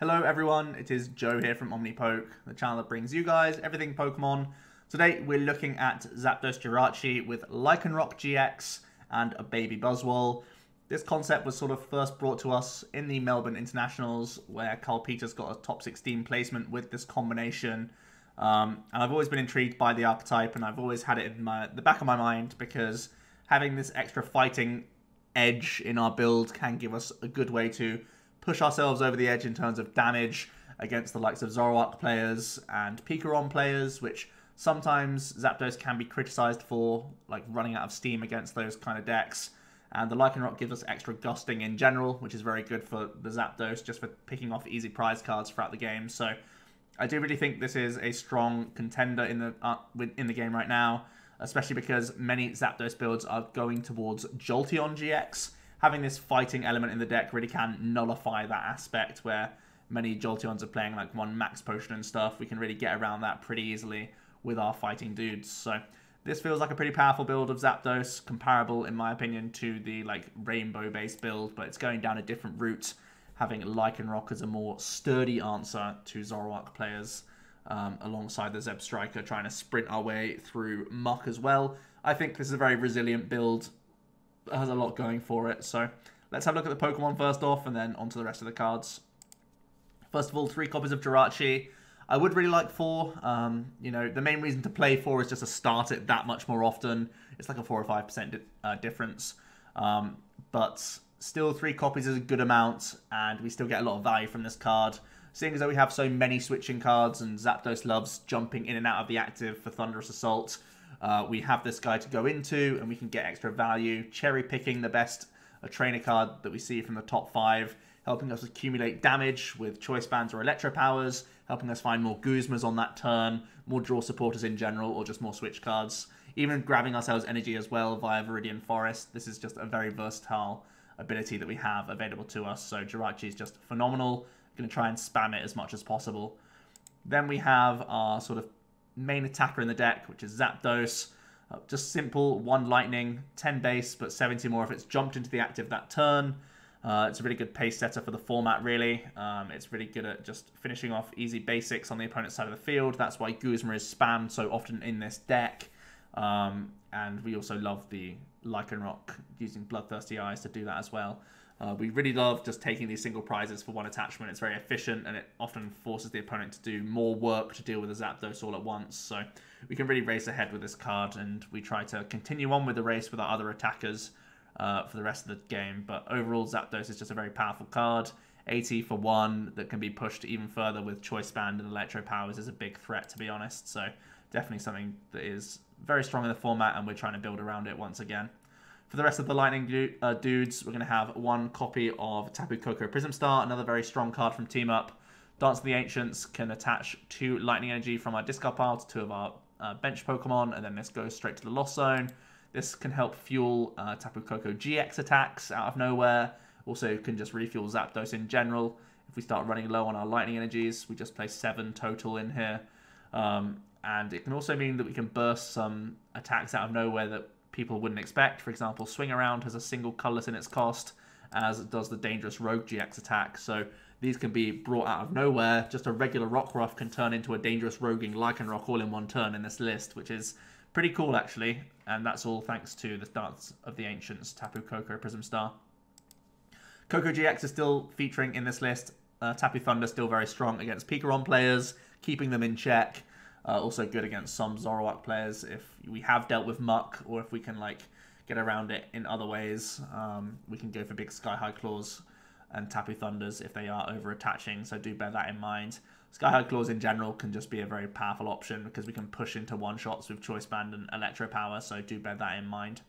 Hello everyone, it is Joe here from OmniPoke, the channel that brings you guys everything Pokemon. Today we're looking at Zapdos Jirachi with Lycanroc-GX and a baby Buzzwole. This concept was sort of first brought to us in the Melbourne Internationals, where Carl Peters got a top 16 placement with this combination. And I've always been intrigued by the archetype, and I've always had it in the back of my mind, because having this extra fighting edge in our build can give us a good way to push ourselves over the edge in terms of damage against the likes of Zoroark players and Pikarom players, which sometimes Zapdos can be criticized for, like running out of steam against those kind of decks. And the Lycanroc gives us extra gusting in general, which is very good for the Zapdos, just for picking off easy prize cards throughout the game. So I do really think this is a strong contender in the game right now, especially because many Zapdos builds are going towards Jolteon GX. Having this fighting element in the deck really can nullify that aspect, where many Jolteons are playing like one max potion and stuff. We can really get around that pretty easily with our fighting dudes. So this feels like a pretty powerful build of Zapdos, comparable in my opinion to the like rainbow based build, but it's going down a different route, having Lycanroc as a more sturdy answer to Zoroark players, alongside the Zebstrika trying to sprint our way through muck as well. I think this is a very resilient build, has a lot going for it. So let's have a look at the Pokemon first off, and then onto the rest of the cards. First of all, 3 copies of Jirachi. I would really like 4. You know, the main reason to play 4 is just to start it that much more often. It's like a 4 or 5% difference. But still, 3 copies is a good amount, and we still get a lot of value from this card. Seeing as though we have so many switching cards, and Zapdos loves jumping in and out of the active for Thunderous Assault, we have this guy to go into, and we can get extra value, cherry picking the best trainer card that we see from the top 5, helping us accumulate damage with Choice Bands or Electropowers, helping us find more Guzmas on that turn, more draw supporters in general, or just more switch cards. Even grabbing ourselves energy as well via Viridian Forest. This is just a very versatile ability that we have available to us, so Jirachi is just phenomenal. Going to try and spam it as much as possible. Then we have our sort of main attacker in the deck, which is Zapdos. Just simple, 1 lightning, 10 base, but 70 more if it's jumped into the active that turn. It's a really good pace setter for the format, really. It's really good at just finishing off easy basics on the opponent's side of the field. That's why Guzma is spammed so often in this deck. And we also love the Lycanroc using Bloodthirsty Eyes to do that as well. We really love just taking these single prizes for 1 attachment. It's very efficient, and it often forces the opponent to do more work to deal with the Zapdos all at once. So we can really race ahead with this card, and we try to continue on with the race with our other attackers for the rest of the game. But overall, Zapdos is just a very powerful card. 80 for 1 that can be pushed even further with Choice Band and Electropowers is a big threat, to be honest. So definitely something that is very strong in the format, and we're trying to build around it once again. For the rest of the Lightning dudes, we're going to have 1 copy of Tapu Koko Prism Star, another very strong card from Team Up. Dance of the Ancients can attach 2 Lightning Energy from our discard pile to 2 of our bench Pokemon, and then this goes straight to the Lost Zone. This can help fuel Tapu Koko-GX attacks out of nowhere. Also can just refuel Zapdos in general. If we start running low on our Lightning Energies, we just place 7 total in here. And it can also mean that we can burst some attacks out of nowhere that people wouldn't expect. For example, Swing Around has a single colorless in its cost, as does the dangerous Rogue GX attack. So these can be brought out of nowhere. Just a regular Rockruff can turn into a dangerous roguing Lycanroc all in one turn in this list, which is pretty cool actually. And that's all thanks to the Dance of the Ancients Tapu Koko Prism Star. Koko-GX is still featuring in this list. Tapu Thunder still very strong against Pikarom players, keeping them in check. Also good against some Zoroark players if we have dealt with muck, or if we can like get around it in other ways. We can go for big Sky High Claws and Tapu Thunders if they are over attaching, so do bear that in mind. Sky High Claws in general can just be a very powerful option because we can push into one-shots with Choice Band and Electropower, so do bear that in mind.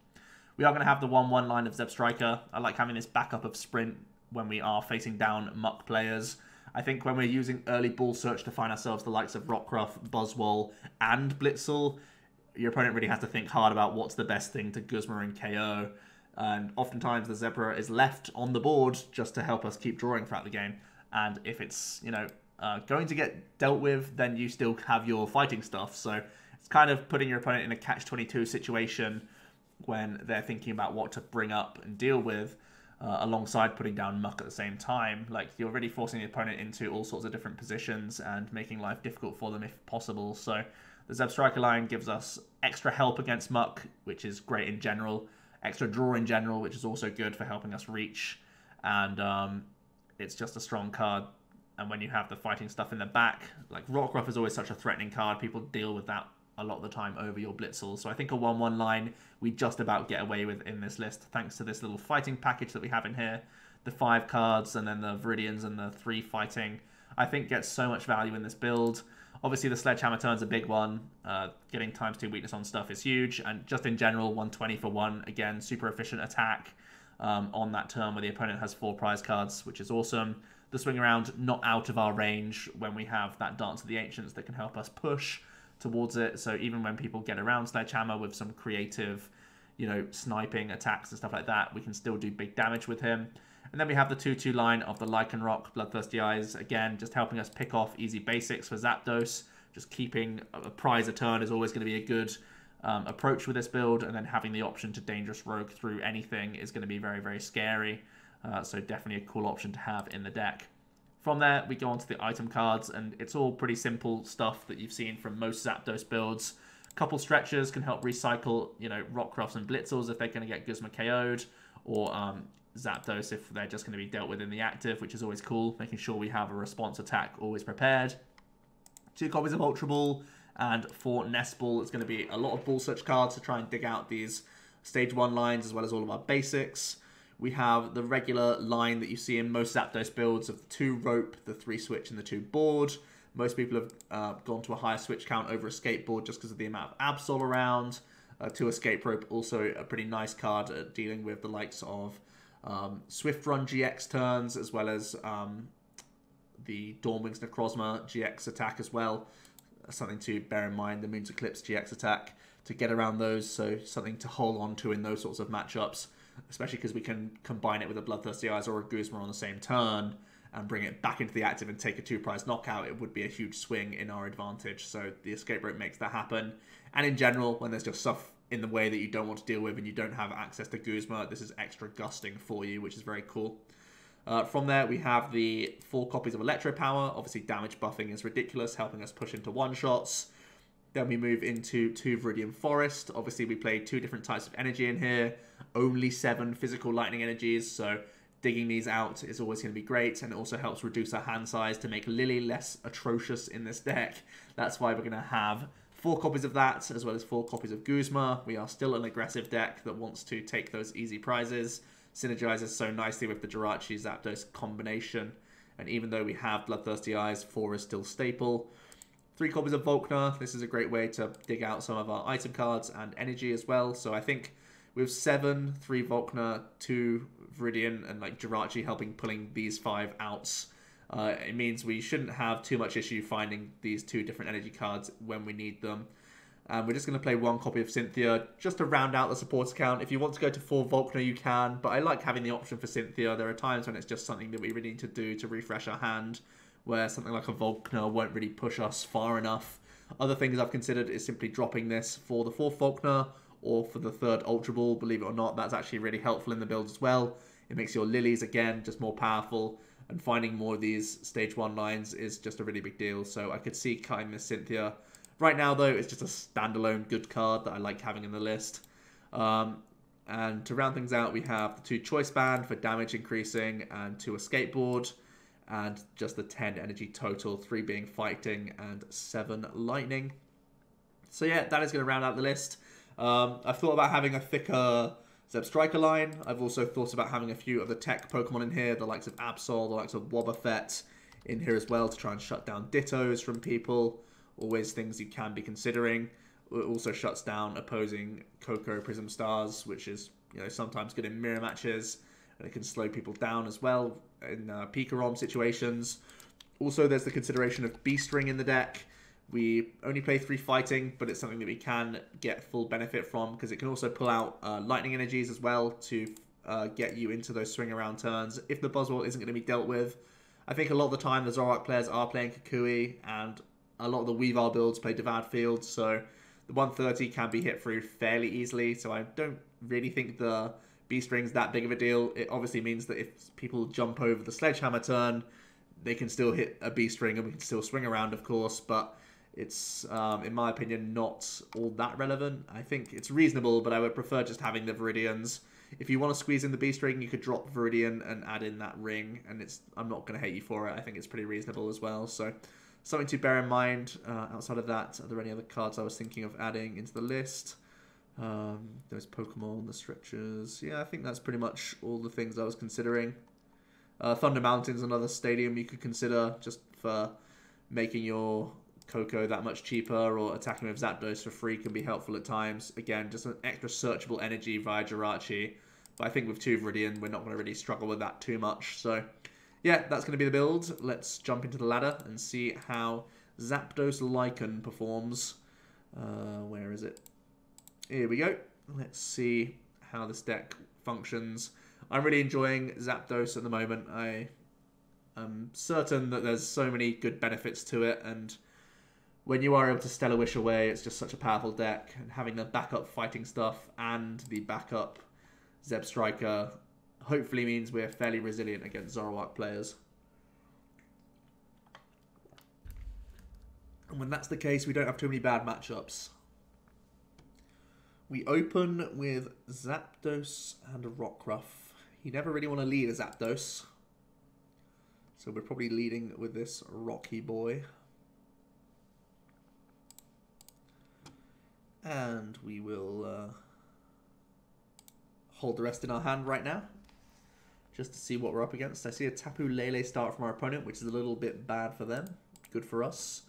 We are going to have the 1-1 line of Zebstrika. I like having this backup of Sprint when we are facing down muck players. I think when we're using early ball search to find ourselves the likes of Rockruff, Buzzwole, and Blitzle, your opponent really has to think hard about what's the best thing to Guzma and KO. And oftentimes the Zebra is left on the board just to help us keep drawing throughout the game. And if it's, you know, going to get dealt with, then you still have your fighting stuff. So it's kind of putting your opponent in a catch-22 situation when they're thinking about what to bring up and deal with. alongside putting down muck at the same time. Like, you're already forcing the opponent into all sorts of different positions and making life difficult for them if possible. So the Zebstrika line gives us extra help against muck, which is great in general, extra draw in general, which is also good for helping us reach, and it's just a strong card. And when you have the fighting stuff in the back, like Rockruff is always such a threatening card, people deal with that a lot of the time over your Blitzle. So I think a 1-1 line we just about get away with in this list, thanks to this little fighting package that we have in here. The 5 cards and then the Viridians and the 3 fighting, I think gets so much value in this build. Obviously the Sledgehammer turn's a big one. Getting ×2 weakness on stuff is huge, and just in general 120 for 1, again, super efficient attack on that turn where the opponent has 4 prize cards, which is awesome. The swing around not out of our range when we have that Dance of the Ancients that can help us push towards it. So even when people get around Sledgehammer with some creative, you know, sniping attacks and stuff like that, we can still do big damage with him. And then we have the 2-2 line of the Lycanroc, Bloodthirsty Eyes, again, just helping us pick off easy basics for Zapdos. Just keeping a prize a turn is always going to be a good approach with this build, and then having the option to Dangerous Rogue through anything is going to be very, very scary. So definitely a cool option to have in the deck. From there, we go on to the item cards, and it's all pretty simple stuff that you've seen from most Zapdos builds. A couple stretchers can help recycle, you know, Rockruffs and Blitzles if they're going to get Guzma KO'd, or Zapdos if they're just going to be dealt with in the active, which is always cool, making sure we have a response attack always prepared. 2 copies of Ultra Ball, and 4 Nest Ball. It's going to be a lot of ball search cards to try and dig out these Stage 1 lines, as well as all of our basics. We have the regular line that you see in most Zapdos builds of the 2 rope, the 3 switch, and the 2 board. Most people have gone to a higher switch count over Escape Board just because of the amount of Absol around. 2 escape rope, also a pretty nice card at dealing with the likes of Swift Run GX turns, as well as the Dawnwings Necrozma GX attack as well. Something to bear in mind, the Moon's Eclipse GX attack, to get around those, so something to hold on to in those sorts of matchups. Especially because we can combine it with a Bloodthirsty Eyes or a Guzma on the same turn and bring it back into the active and take a 2-prize knockout. It would be a huge swing in our advantage, so the escape rope makes that happen. And in general, when there's just stuff in the way that you don't want to deal with and you don't have access to Guzma, this is extra gusting for you, which is very cool. From there, we have the 4 copies of Electropower. Obviously, damage buffing is ridiculous, helping us push into one-shots. Then we move into 2 Viridian Forest. Obviously, we play 2 different types of energy in here. Only 7 physical lightning energies, so digging these out is always going to be great. And it also helps reduce our hand size to make Lily less atrocious in this deck. That's why we're going to have 4 copies of that, as well as 4 copies of Guzma. We are still an aggressive deck that wants to take those easy prizes. Synergizes so nicely with the Jirachi Zapdos combination. And even though we have Bloodthirsty Eyes, 4 is still staple. 3 copies of Volkner. This is a great way to dig out some of our item cards and energy as well. So I think with 7, 3 Volkner, 2 Viridian, and like Jirachi helping pulling these 5 outs, it means we shouldn't have too much issue finding these 2 different energy cards when we need them. And we're just going to play 1 copy of Cynthia just to round out the support account. If you want to go to 4 Volkner, you can, but I like having the option for Cynthia. There are times when it's just something that we really need to do to refresh our hand, where something like a Volkner won't really push us far enough. Other things I've considered is simply dropping this for the 4th Volkner or for the 3rd Ultra Ball. Believe it or not, that's actually really helpful in the build as well. It makes your Lilies, again, just more powerful, and finding more of these Stage 1 lines is just a really big deal. So I could see cutting this Cynthia. Right now, though, it's just a standalone good card that I like having in the list. And to round things out, we have the 2 Choice Band for damage increasing and 2 Escape Board. And just the 10 energy total, 3 being fighting and 7 lightning. So yeah, that is going to round out the list. I've thought about having a thicker Zebstrika line. I've also thought about having a few of the tech Pokemon in here, the likes of Absol, the likes of Wobbuffet in here as well, to try and shut down Dittos from people. Always things you can be considering. It also shuts down opposing Koko Prism Stars, which is, you know, sometimes good in mirror matches. And it can slow people down as well in Pikarom situations. Also, there's the consideration of Beast Ring in the deck. We only play 3 fighting, but it's something that we can get full benefit from, because it can also pull out lightning energies as well to get you into those swing around turns if the Buzzwole isn't going to be dealt with. I think a lot of the time the Zoroark players are playing Kukui, and a lot of the Weavile builds play Devoured Fields, so the 130 can be hit through fairly easily, so I don't really think the B-String's that big of a deal. It obviously means that if people jump over the Sledgehammer turn, they can still hit a B-String and we can still swing around, of course, but it's, in my opinion, not all that relevant. I think it's reasonable, but I would prefer just having the Viridians. If you want to squeeze in the B-String, you could drop Viridian and add in that ring, and I'm not going to hate you for it. I think it's pretty reasonable as well, so something to bear in mind. Outside of that, are there any other cards I was thinking of adding into the list? Those Pokemon, the stretchers. Yeah, I think that's pretty much all the things I was considering. Thunder Mountain's another stadium you could consider just for making your Koko that much cheaper, or attacking with Zapdos for free can be helpful at times. Again, just an extra searchable energy via Jirachi. But I think with 2 Viridian, we're not going to really struggle with that too much. So, yeah, that's going to be the build. Let's jump into the ladder and see how Zapdos Lycan performs. Where is it? Here we go. Let's see how this deck functions. I'm really enjoying Zapdos at the moment. I am certain that there's so many good benefits to it, and when you are able to Stellar Wish away, it's just such a powerful deck, and having the backup fighting stuff and the backup Zebstrika hopefully means we're fairly resilient against Zoroark players. And when that's the case, we don't have too many bad matchups. We open with Zapdos and Rockruff. You never really want to lead a Zapdos, so we're probably leading with this Rocky boy. And we will hold the rest in our hand right now, just to see what we're up against. I see a Tapu Lele start from our opponent, which is a little bit bad for them. Good for us.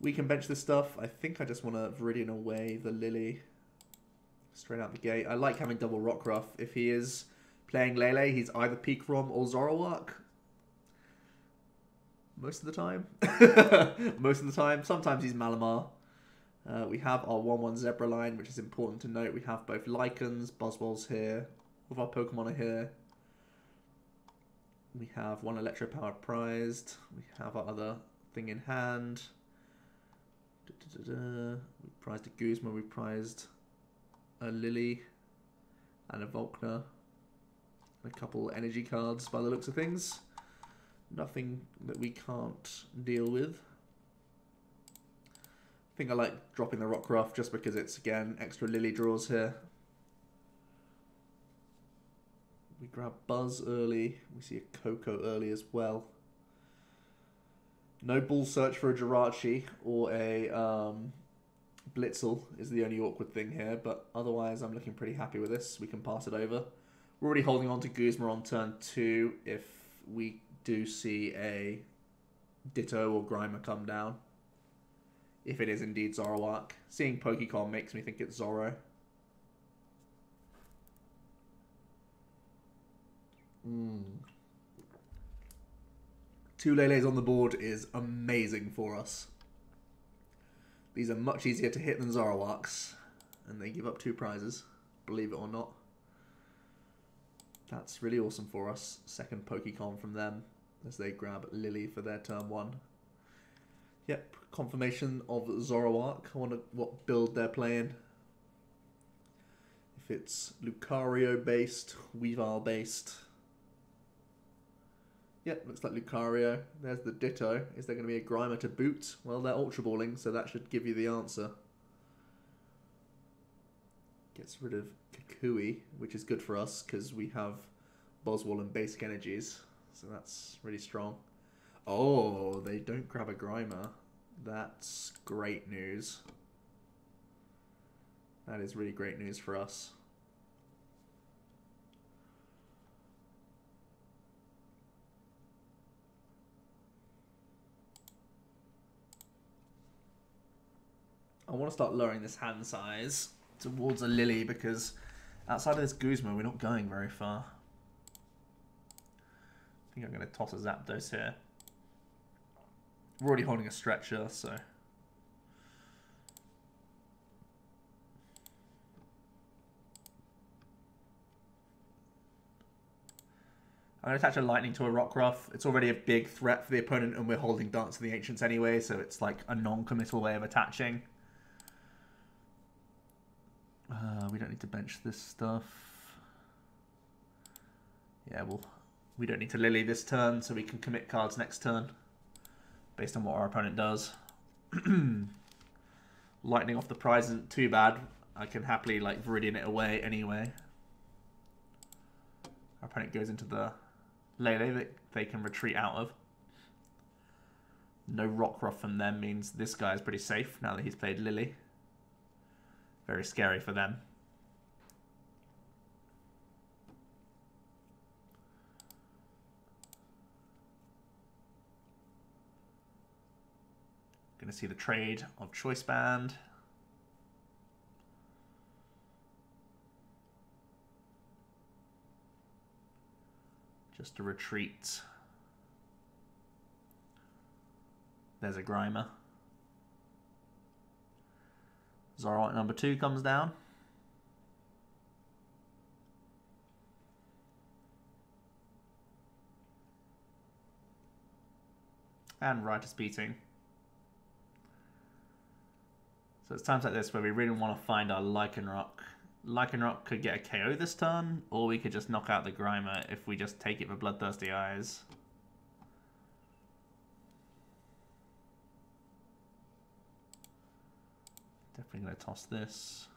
We can bench this stuff. I think I just want to Viridian away the Lily straight out the gate. I like having double Rockruff. If he is playing Lele, he's either Peakrom or Zoroark. Most of the time. Most of the time. Sometimes he's Malamar. We have our 1-1 Zebra line, which is important to note. We have both Lycans, Buzzwoles here. All of our Pokemon are here. We have one Electropower prized. We have our other thing in hand. We prized a Guzma. We prized a Lily and a Volkner. A couple energy cards by the looks of things. Nothing that we can't deal with. I think I like dropping the Rockruff just because it's, again, extra Lily draws here. We grab Buzz early. We see a Koko early as well. No Bull Search for a Jirachi or a Blitzle is the only awkward thing here, but otherwise I'm looking pretty happy with this. We can pass it over. We're already holding on to Guzma on turn 2 if we do see a Ditto or Grimer come down. If it is indeed Zoroark. Seeing Pokemon makes me think it's Zoro. Two Leles on the board is amazing for us. These are much easier to hit than Zoroarks, and they give up 2 prizes, believe it or not. That's really awesome for us. Second Pokemon from them as they grab Lily for their turn 1. Yep, confirmation of Zoroark. I wonder what build they're playing. If it's Lucario based, Weavile based. Yep, looks like Lucario. There's the Ditto. Is there going to be a Grimer to boot? Well, they're Ultra Balling, so that should give you the answer. Gets rid of Kukui, which is good for us because we have Buzzwole and basic energies. So that's really strong. Oh, they don't grab a Grimer. That's great news. That is really great news for us. I want to start lowering this hand size towards a Lily because outside of this Guzma, we're not going very far. I think I'm going to toss a Zapdos here. We're already holding a stretcher, so... I'm going to attach a Lightning to a Rockruff. It's already a big threat for the opponent, and we're holding Dance of the Ancients anyway, so it's like a non-committal way of attaching. We don't need to bench this stuff. Yeah, well, we don't need to Lily this turn, so we can commit cards next turn based on what our opponent does. Lightning off the prize isn't too bad. I can happily like Viridian it away anyway. Our opponent goes into the Lele that they can retreat out of. No Rockruff from them means this guy is pretty safe now that he's played Lily. Very scary for them. Going to see the trade of Choice Band. Just to retreat. There's a Grimer. Zoroark number 2 comes down. And Ritus Beating. So it's times like this where we really want to find our Lycanroc. Lycanroc could get a KO this turn, or we could just knock out the Grimer if we just take it for Bloodthirsty Eyes. Definitely going to toss this.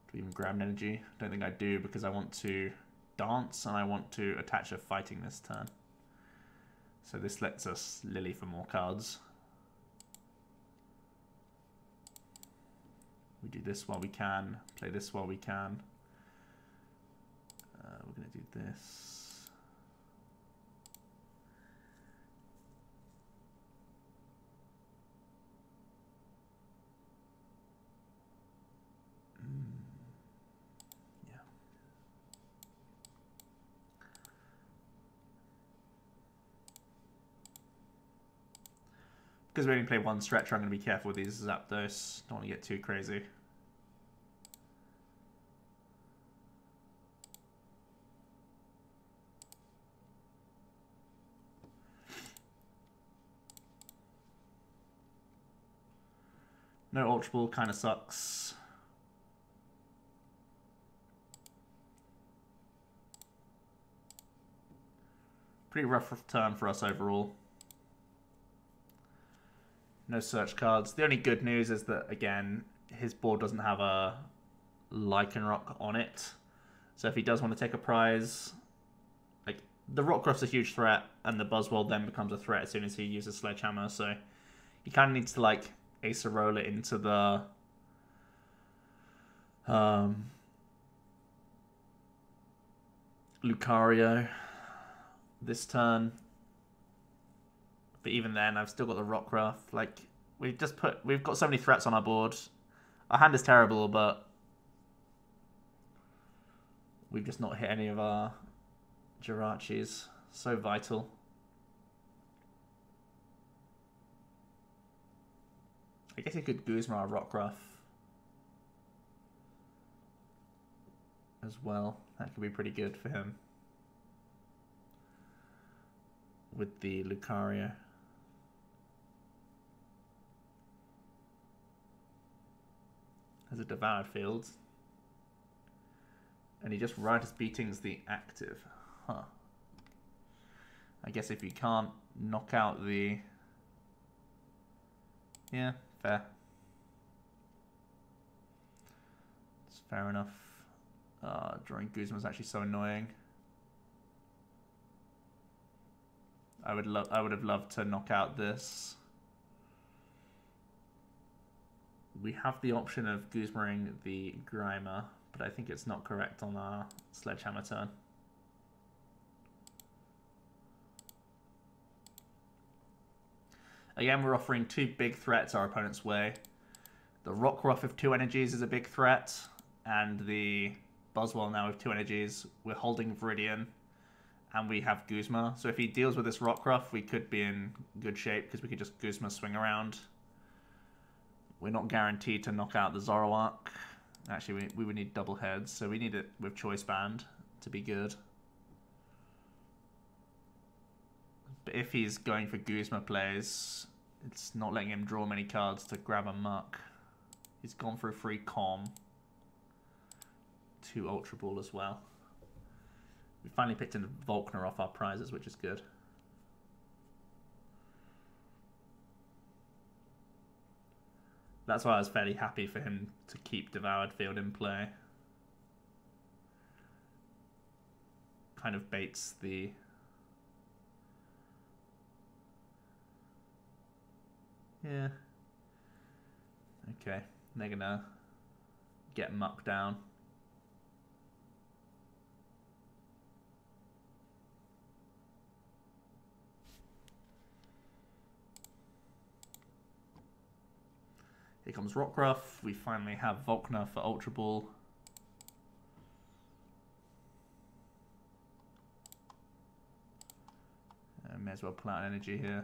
Do we even grab an energy? Don't think I do because I want to dance and I want to attach a fighting this turn. So this lets us Lily for more cards. We do this while we can, play this while we can. We're going to do this. Yeah. Because we only play one stretcher, I'm going to be careful with these Zapdos. Don't want to get too crazy. No Ultra Ball kind of sucks. Pretty rough turn for us overall. No search cards. The only good news is that, again, his board doesn't have a Lycanroc on it. So if he does want to take a prize, like, the Rockruff's a huge threat, and the Buzzwole then becomes a threat as soon as he uses Sledgehammer. So he kind of needs to, like, Acerola it into the Lucario this turn. But even then, I've still got the Rockruff. Like, we've got so many threats on our board. Our hand is terrible, but we've just not hit any of our Jirachis. So vital. I guess he could Guzma our Rockruff as well. That could be pretty good for him with the Lucario. Has a Devoured Field. And he just Ritus Beating's the active. Huh. I guess if you can't knock out the... Yeah, fair. It's fair enough. Drawing Guzma is actually so annoying. I would have loved to knock out this. We have the option of Guzmaing the Grimer, but I think it's not correct on our Sledgehammer turn. Again, we're offering two big threats our opponent's way. The Rockruff of 2 energies is a big threat, and the Buzzwole now with 2 energies. We're holding Viridian, and we have Guzma. So if he deals with this Rockruff, we could be in good shape, because we could just Guzma swing around. We're not guaranteed to knock out the Zoroark. Actually, we would need double heads, so we need it with Choice Band to be good. But if he's going for Guzma plays, it's not letting him draw many cards to grab a Muck. He's gone for a free Calm. 2 Ultra Ball as well. We finally picked in Volkner off our prizes, which is good. That's why I was fairly happy for him to keep Devoured Field in play. Kind of baits the... Yeah. Okay, they're gonna get mucked down. Here comes Rockruff. We finally have Volkner for Ultra Ball. May as well pull out an energy here.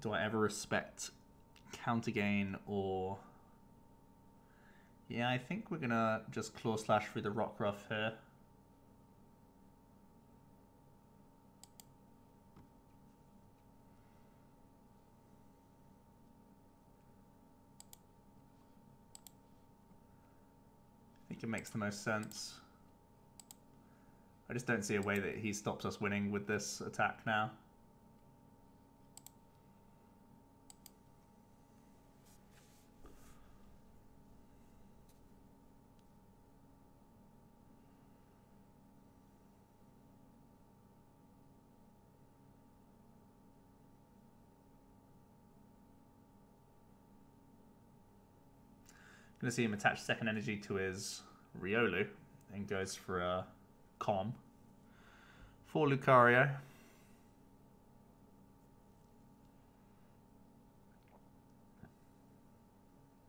Do I ever respect counter gain or... Yeah, I think we're gonna just Claw Slash through the Rockruff here. I think it makes the most sense. I just don't see a way that he stops us winning with this attack now. Gonna see him attach second energy to his Riolu and goes for a Calm for Lucario.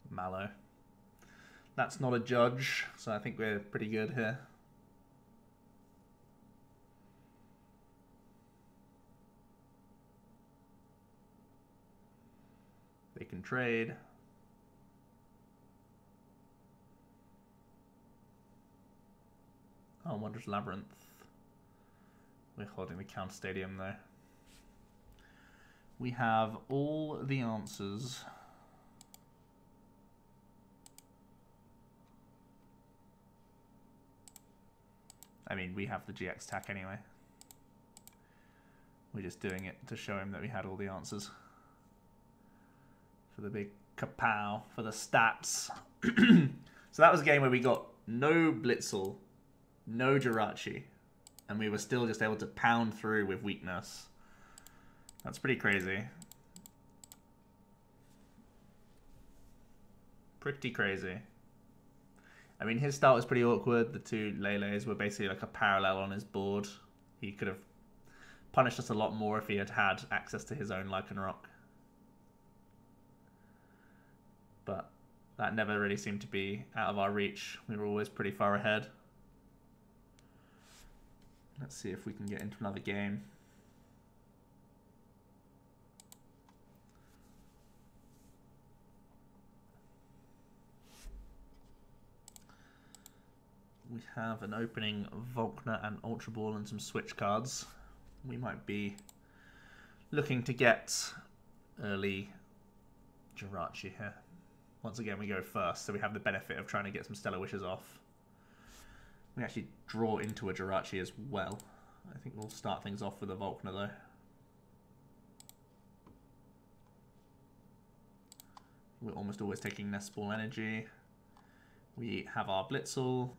Mallow. That's not a judge, so I think we're pretty good here. They can trade. Oh, Wondrous Labyrinth. We're holding the Counter Stadium though. We have all the answers. I mean, we have the GX tack anyway. We're just doing it to show him that we had all the answers. For the big kapow, for the stats. So that was a game where we got no Blitzle, no Jirachi, and we were still just able to pound through with weakness. That's pretty crazy. Pretty crazy. I mean, his start was pretty awkward. The two Lele's were basically like a parallel on his board. He could have punished us a lot more if he had had access to his own Lycanroc. But that never really seemed to be out of our reach. We were always pretty far ahead. Let's see if we can get into another game. We have an opening Volkner and Ultra Ball and some switch cards. We might be looking to get early Jirachi here. Once again, we go first, so we have the benefit of trying to get some Stellar Wishes off. We actually draw into a Jirachi as well. I think we'll start things off with a Volkner though. We're almost always taking Nest Ball energy. We have our Blitzle.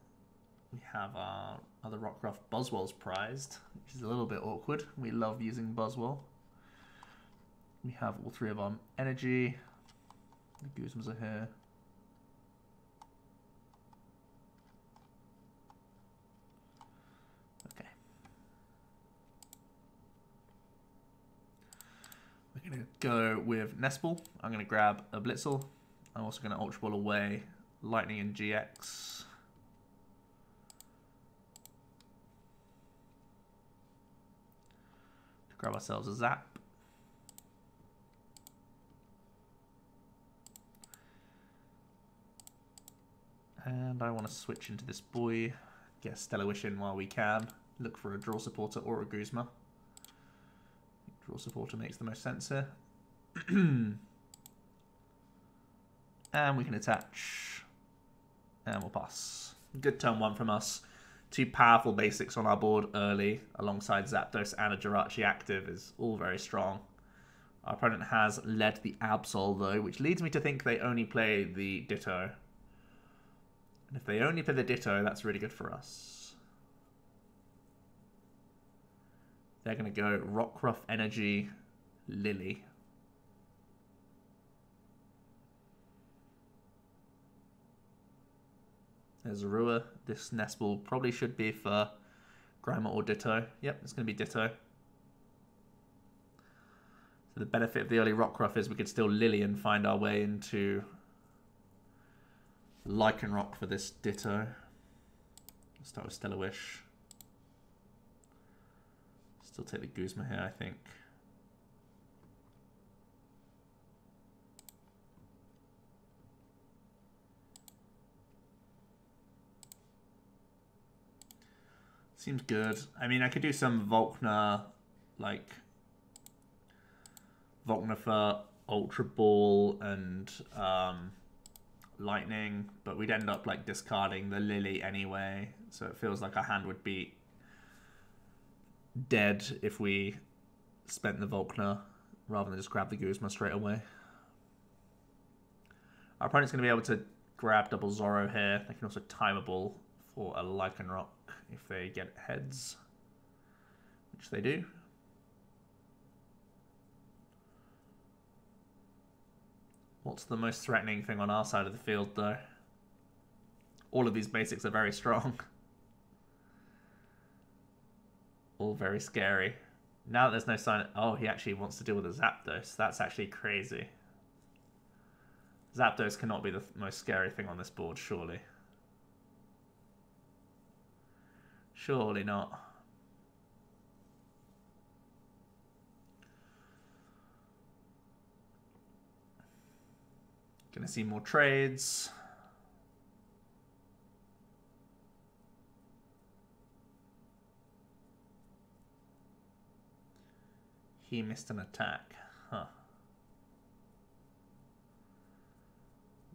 We have our other Rockruff Buzzwole's prized, which is a little bit awkward. We love using Buzzwole. We have all three of our energy. The Guzmas are here. Okay. We're going to go with Nest Ball. I'm going to grab a Blitzle. I'm also going to Ultra Ball away Lightning and GX. Grab ourselves a Zap. And I want to switch into this boy, get a Stellar Wish in while we can. Look for a Draw Supporter or a Guzma. Draw Supporter makes the most sense here. And we can attach. And we'll pass. Good turn one from us. Two powerful basics on our board early, alongside Zapdos and a Jirachi active, is all very strong. Our opponent has led the Absol though, which leads me to think they only play the Ditto. And if they only play the Ditto, that's really good for us. They're going to go Rockruff Energy Lily. There's Rua. This nest ball probably should be for Grimer or Ditto. Yep, it's going to be Ditto. So the benefit of the early Rockruff is we could still Lily and find our way into Lycanroc for this Ditto. Let's start with Stellar Wish. Still take the Guzma here, I think. Seems good. I mean, I could do some Volkner, like Volkner for Ultra Ball and Lightning, but we'd end up like discarding the Lily anyway, so it feels like our hand would be dead if we spent the Volkner rather than just grab the Guzma straight away. Our opponent's going to be able to grab double Zoro here. They can also timeable for a Lycanroc if they get heads, which they do. What's the most threatening thing on our side of the field, though? All of these basics are very strong. All very scary. Now that there's no sign... Oh, he actually wants to deal with a Zapdos. That's actually crazy. Zapdos cannot be the most scary thing on this board, surely. Surely not. Gonna see more trades. He missed an attack. Huh.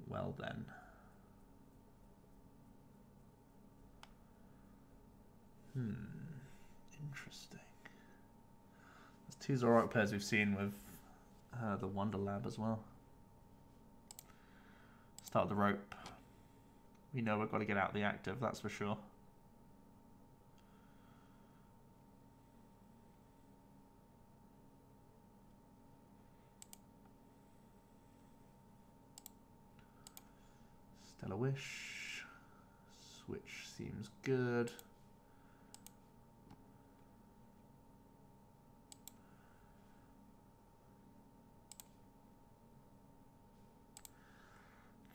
Well then. Interesting. There's two Zoroark players we've seen with the Wonder Lab as well. Start the rope. We know we've got to get out the active, that's for sure. Stellar Wish. Switch seems good.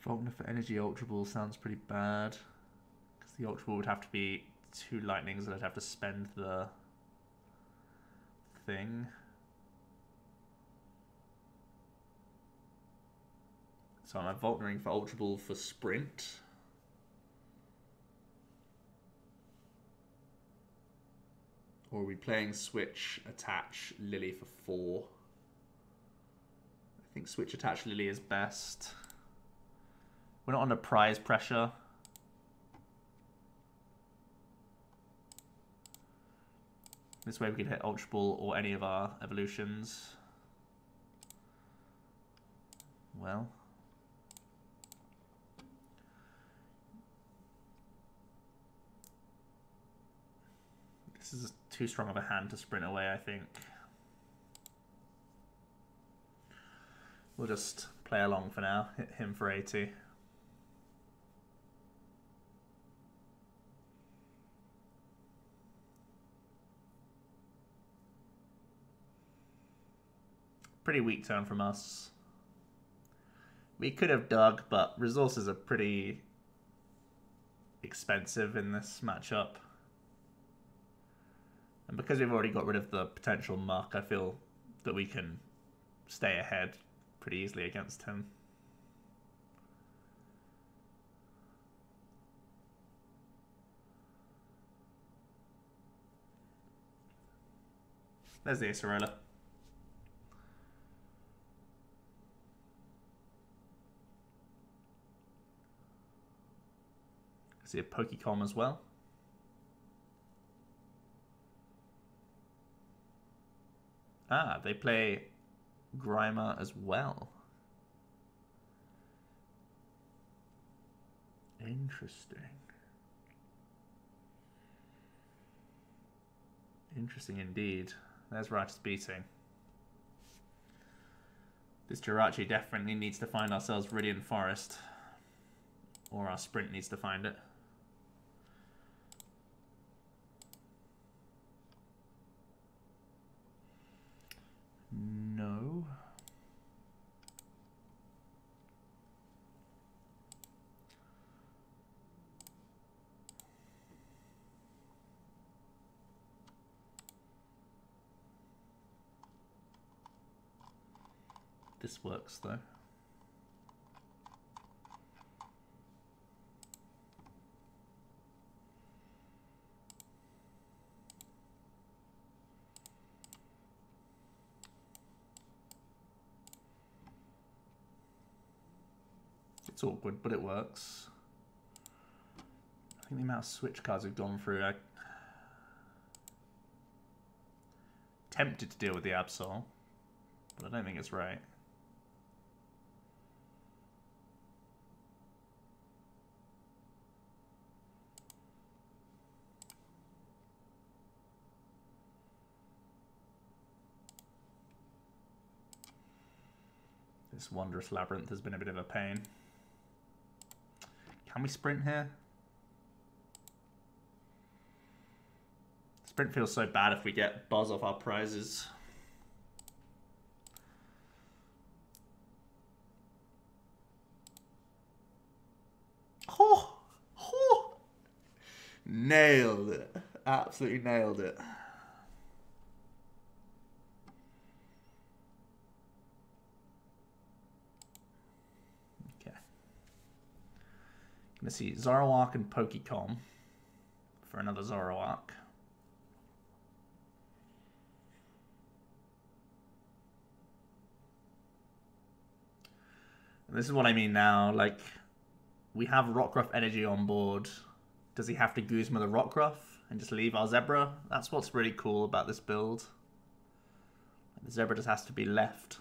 Volkner for Energy Ultra Ball sounds pretty bad, because the Ultra Ball would have to be two Lightnings and I'd have to spend the thing. So I'm Volknering for Ultra Ball for Sprint. Or are we playing Switch, Attach, Lily for 4? I think Switch, Attach, Lily is best. We're not under prize pressure. This way we can hit Ultra Ball or any of our evolutions. Well. This is too strong of a hand to sprint away, I think. We'll just play along for now. Hit him for 80. Pretty weak turn from us. We could have dug, but resources are pretty expensive in this matchup. And because we've already got rid of the potential muck, I feel that we can stay ahead pretty easily against him. There's the Acerola. See a Pokecom as well. Ah, they play Grimer as well. Interesting. Interesting indeed. There's Righteous Beating. This Jirachi definitely needs to find ourselves Viridian Forest. Or our Sprint needs to find it. No. This works though. It's awkward, but it works. I think the amount of switch cards we've gone through, I'm tempted to deal with the Absol, but I don't think it's right. This Wondrous Labyrinth has been a bit of a pain. Can we sprint here? Sprint feels so bad if we get Buzz off our prizes. Oh! Oh! Nailed it. Absolutely nailed it. Let's see, Zoroark and Pokecom for another Zoroark. And this is what I mean now, like, we have Rockruff Energy on board. Does he have to Guzma the Rockruff and just leave our Zebra? That's what's really cool about this build. The Zebra just has to be left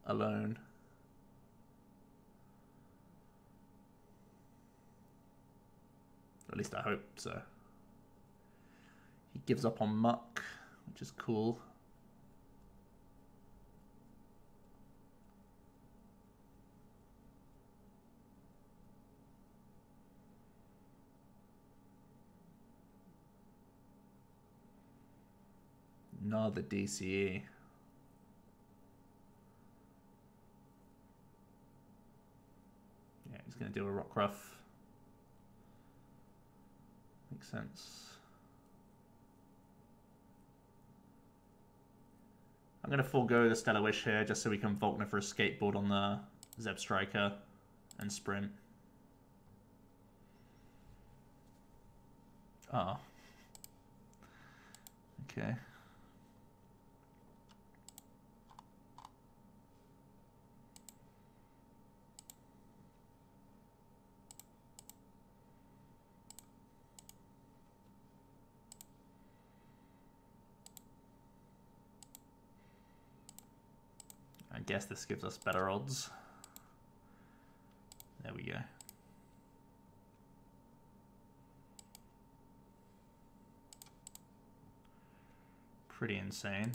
alone. At least I hope so. He gives up on Muck, which is cool. Another DCE. Yeah, he's going to do a Rockruff. Makes sense. I'm going to forego the Stellar Wish here just so we can Volkner for Escape Board on the Zebstrika and Sprint. Oh. Okay. I guess this gives us better odds. There we go. Pretty insane.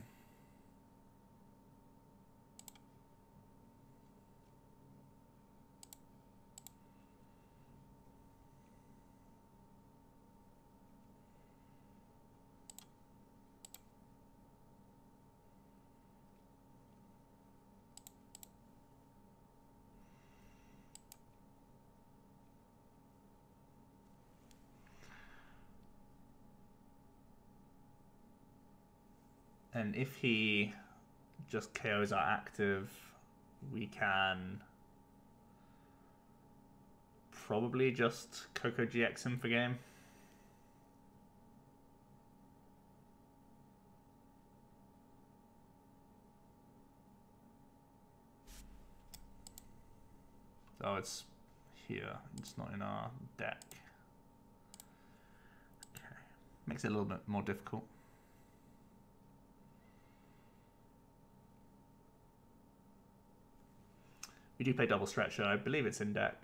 And if he just KOs our active, we can probably just Koko-GX him for game. Oh, it's here. It's not in our deck. Okay. Makes it a little bit more difficult. We do play Double Stretcher. I believe it's in deck.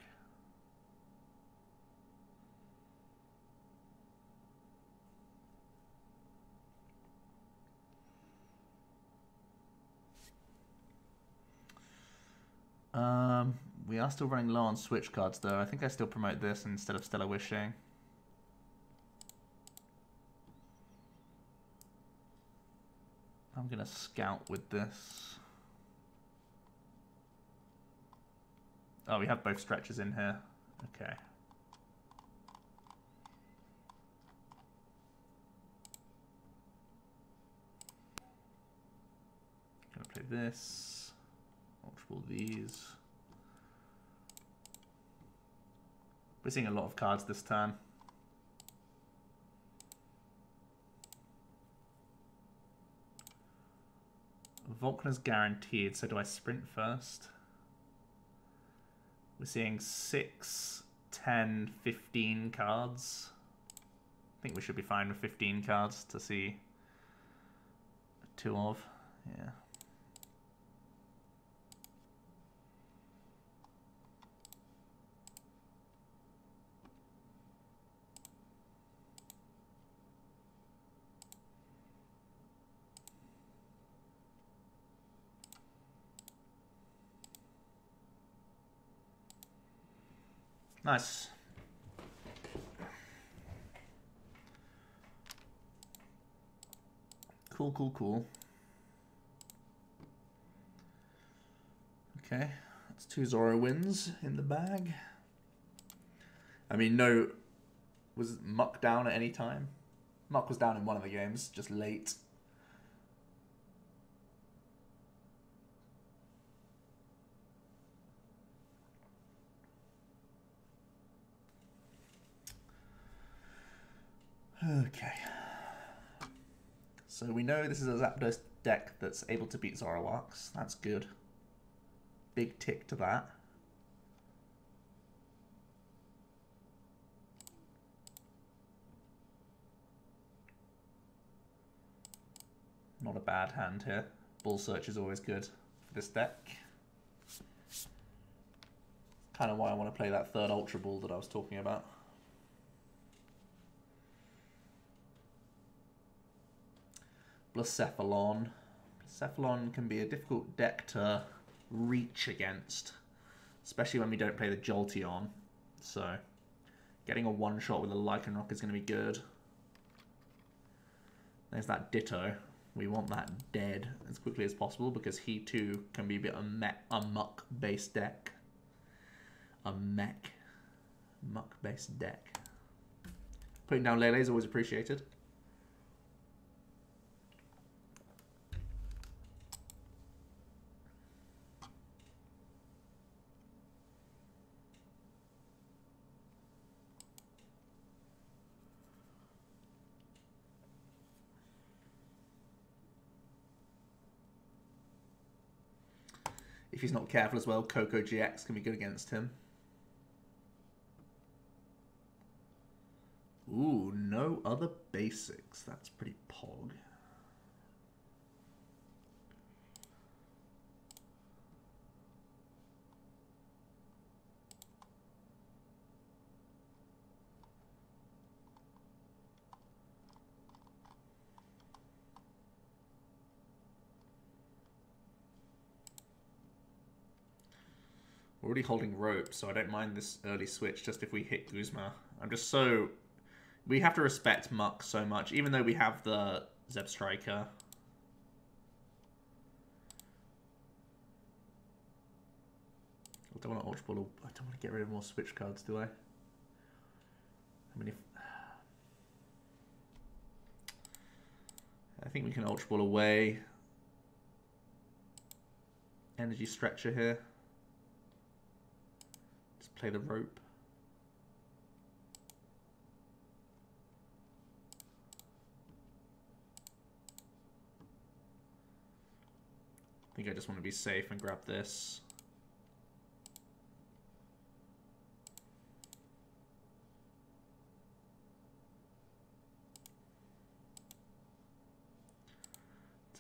We are still running low on switch cards though. I think I still promote this instead of Stellar Wishing. I'm gonna scout with this. Oh, we have both stretches in here. Okay. Gonna play this. Ultra Ball these. We're seeing a lot of cards this turn. Volkner's guaranteed, so do I sprint first? We're seeing 6, 10, 15 cards. I think we should be fine with 15 cards to see 2 of. Yeah. Nice. Cool, cool, cool. Okay, that's 2 Zoro wins in the bag. I mean, no... Was Muck down at any time? Muck was down in one of the games, just late. Okay. So we know this is a Zapdos deck that's able to beat Zoroarks. That's good. Big tick to that. Not a bad hand here. Ball Search is always good for this deck. Kind of why I want to play that third Ultra Ball that I was talking about. Blacephalon. Blacephalon can be a difficult deck to reach against, especially when we don't play the Jolteon. So, getting a one-shot with a Lycanroc is going to be good. There's that Ditto. We want that dead as quickly as possible because he too can be a bit a muck-based deck. A muck-based deck. Putting down Lele is always appreciated. If he's not careful as well, Koko-GX can be good against him. Ooh, no other basics. That's pretty pog. We're already holding rope, so I don't mind this early switch just if we hit Guzma. I'm just so... We have to respect Muck so much, even though we have the Zebstrika. I don't want to Ultra Ball. I don't want to get rid of more switch cards, do I? I mean, if... I think we can Ultra Ball away. Energy Stretcher here. Just play the rope. I think I just want to be safe and grab this.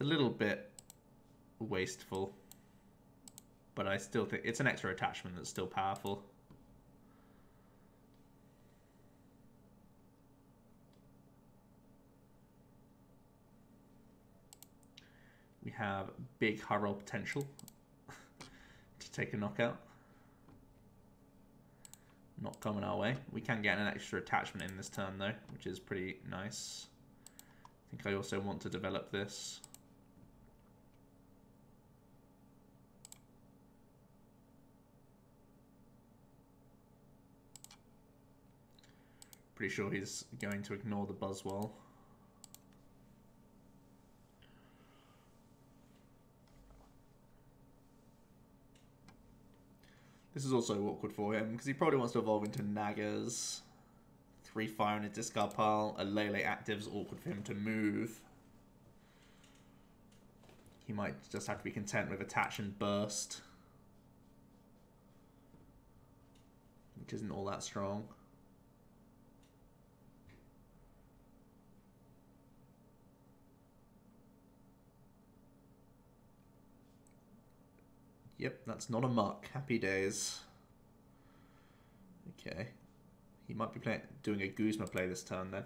a little bit wasteful, but I still think it's an extra attachment that's still powerful. We have big high roll potential to take a knockout. Not coming our way. We can get an extra attachment in this turn though, which is pretty nice. I think I also want to develop this. Pretty sure he's going to ignore the Buzzwole. This is also awkward for him, because he probably wants to evolve into Nagas. 3 fire in his discard pile. A Lele active is awkward for him to move. He might just have to be content with Attach and Burst, which isn't all that strong. Yep, that's not a muck. Happy days. Okay. He might be doing a Guzma play this turn then.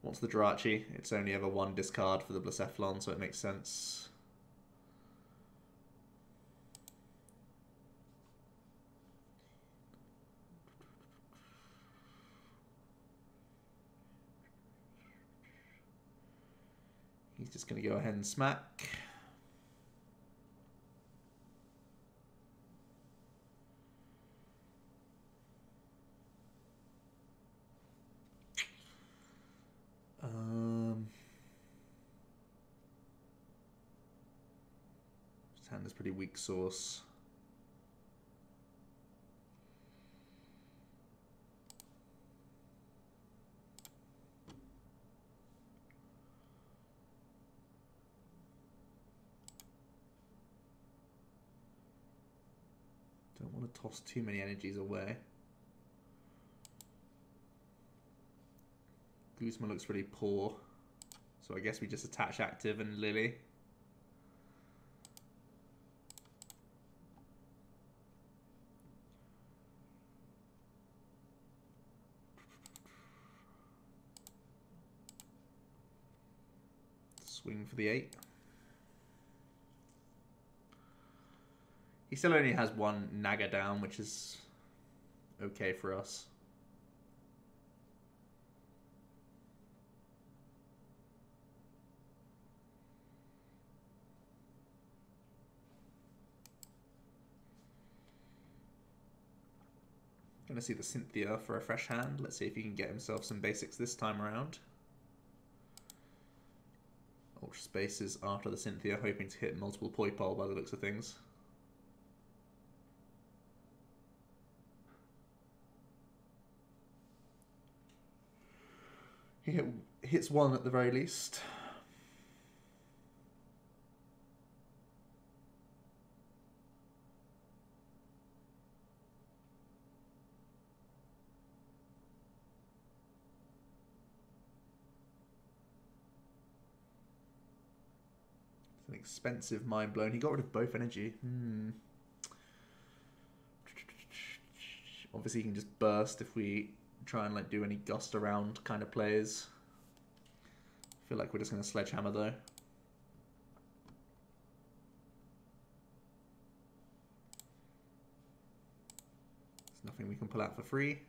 What's the Jirachi? It's only ever 1 discard for the Buzzwole FLI, so it makes sense. He's just going to go ahead and smack. His hand is pretty weak sauce. Don't want to toss too many energies away. Guzma looks really poor, so I guess we just attach active and Lily. Swing for the 8. He still only has 1 Naga down, which is okay for us. Gonna see the Cynthia for a fresh hand. Let's see if he can get himself some basics this time around. Ultra Spaces after the Cynthia, hoping to hit multiple Poipole by the looks of things. He hits 1 at the very least. It's an expensive Mind Blown. He got rid of both energy. Obviously he can just burst if we try and like do any gust around kind of plays. I feel like we're just going to sledgehammer though. There's nothing we can pull out for free,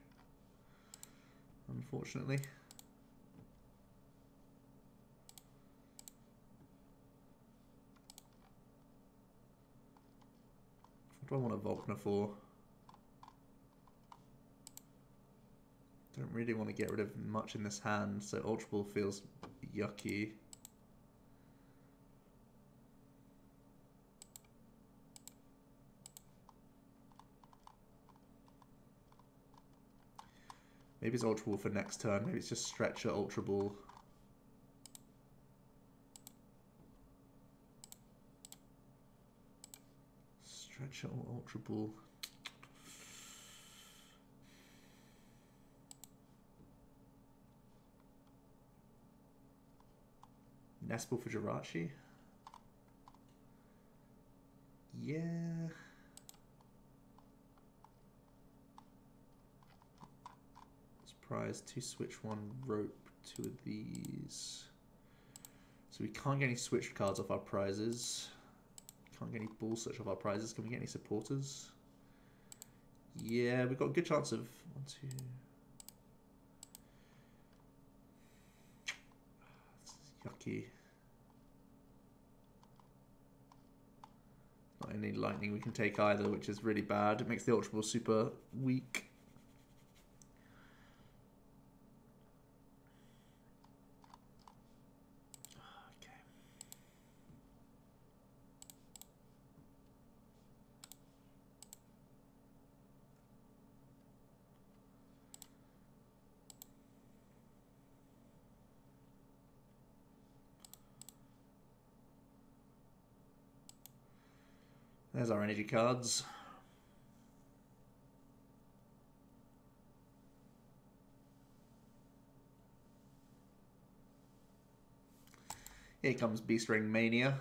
unfortunately. What do I want a Volkner for? Don't really want to get rid of much in this hand, so Ultra Ball feels yucky. Maybe it's Ultra Ball for next turn. Maybe it's just Stretcher Ultra Ball. Stretcher or Ultra Ball. Nespel for Jirachi. Yeah. Prize 2 switch 1 rope, 2 of these. So we can't get any switched cards off our prizes. Can't get any ball search off our prizes. Can we get any supporters? Yeah, we've got a good chance of 1, 2. Yucky. Not any lightning we can take either, which is really bad. It makes the Ultra Ball super weak. There's our energy cards. Here comes Beast Ring Mania.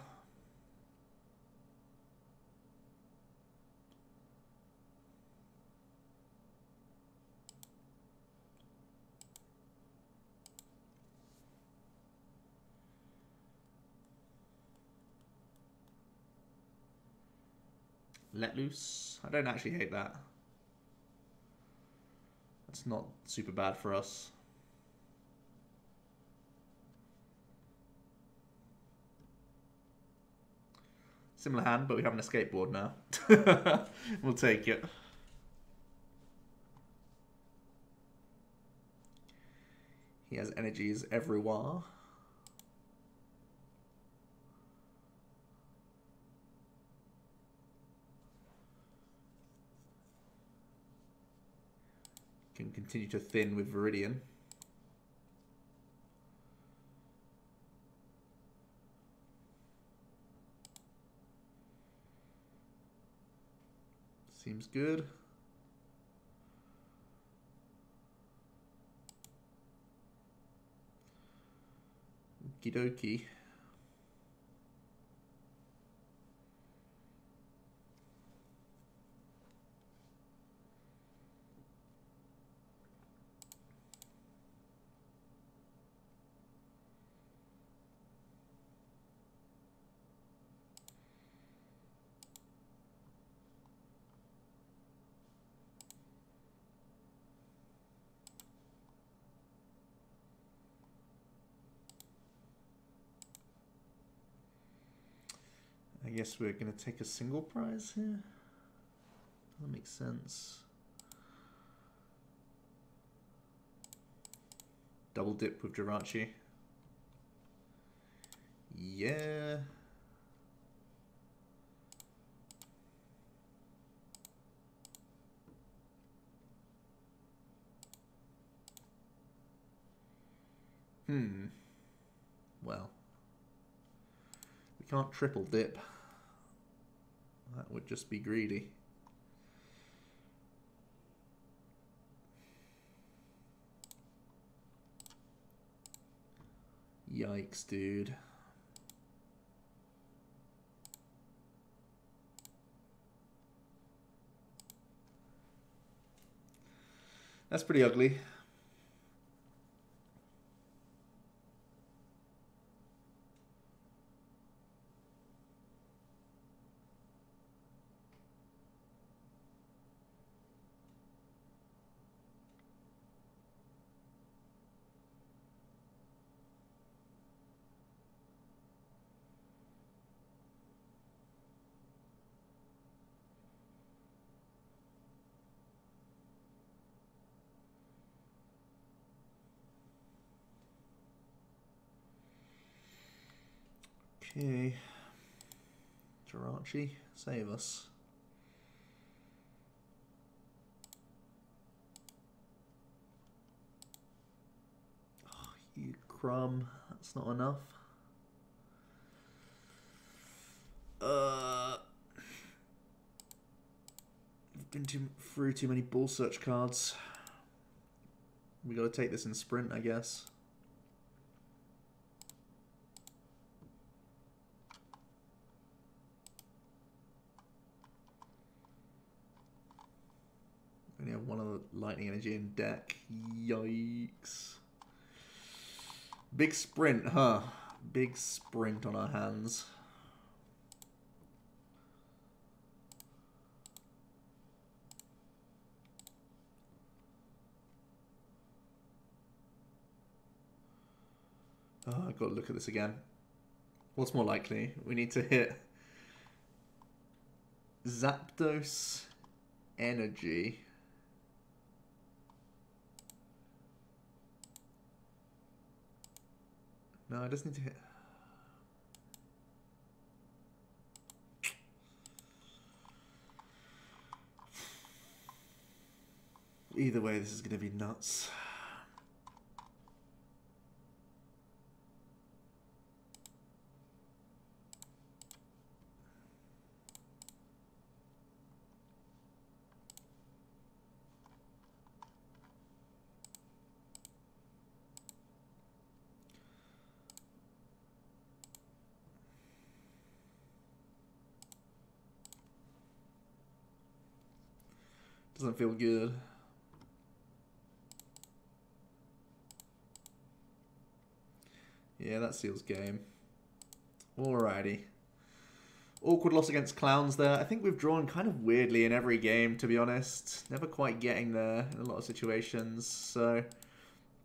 Let Loose. I don't actually hate that. That's not super bad for us. Similar hand, but we have an escape board now. We'll take it. He has energies everywhere. Can continue to thin with Viridian. Seems good. Okie dokie. I guess we're going to take a single prize here. That makes sense. Double dip with Jirachi. Yeah. Well. We can't triple dip. That would just be greedy. Yikes, dude. That's pretty ugly. Okay, Jirachi, save us. Oh, you crumb, that's not enough. We've been through too many ball search cards. We got to take this in sprint, I guess. lightning energy in deck. Yikes. Big sprint, huh? Big sprint on our hands. Oh, I've got to look at this again. What's more likely? We need to hit Zapdos Energy. No, I just need to hit... Either way, this is going to be nuts. Doesn't feel good. Yeah, that seals game. Alrighty. Awkward loss against Clowns there. I think we've drawn kind of weirdly in every game, to be honest. Never quite getting there in a lot of situations. So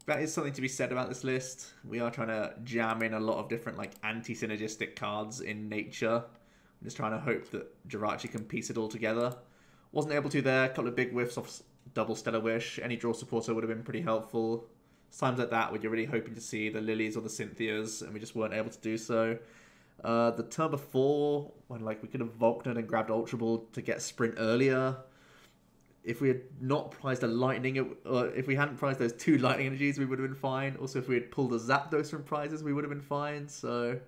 that is something to be said about this list. We are trying to jam in a lot of different like anti-synergistic cards in nature. I'm just trying to hope that Jirachi can piece it all together. Wasn't able to there. A couple of big whiffs off double Stellar Wish. Any draw supporter would have been pretty helpful. Times like that when you're really hoping to see the Lilies or the Cynthias, and we just weren't able to do so. The turn before, when like we could have Volknered and grabbed Ultra Ball to get Sprint earlier. If we had not prized a Lightning, or if we hadn't prized those 2 Lightning Energies, we would have been fine. Also, if we had pulled a Zapdos from prizes, we would have been fine. So,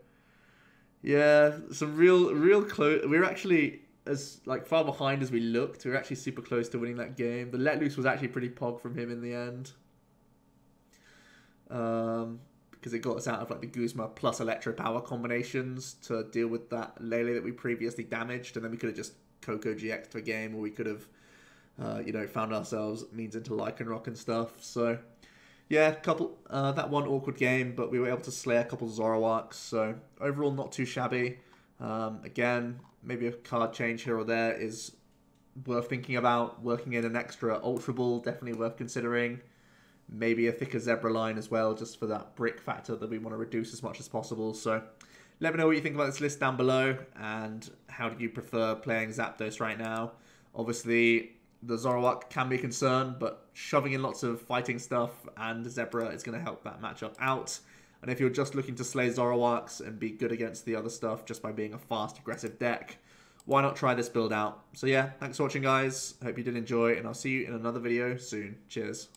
yeah, some real close. We were actually as like far behind as we looked. We were actually super close to winning that game. The Let Loose was actually pretty pog from him in the end. Because it got us out of like the Guzma plus Electropower combinations to deal with that Lele that we previously damaged, and then we could have just Koko-GX to a game, or we could have, you know, found ourselves means into Lycanroc and stuff. So, yeah, that one awkward game, but we were able to slay a couple Zoroarks. So overall, not too shabby. Again, maybe a card change here or there is worth thinking about. Working in an extra Ultra Ball, definitely worth considering. Maybe a thicker Zebra line as well, just for that brick factor that we want to reduce as much as possible. So let me know what you think about this list down below, and how do you prefer playing Zapdos right now. Obviously, the Zoroark can be a concern, but shoving in lots of fighting stuff and Zebra is going to help that matchup out. And if you're just looking to slay Zoroarks and be good against the other stuff just by being a fast, aggressive deck, why not try this build out? So yeah, thanks for watching, guys. Hope you did enjoy, and I'll see you in another video soon. Cheers.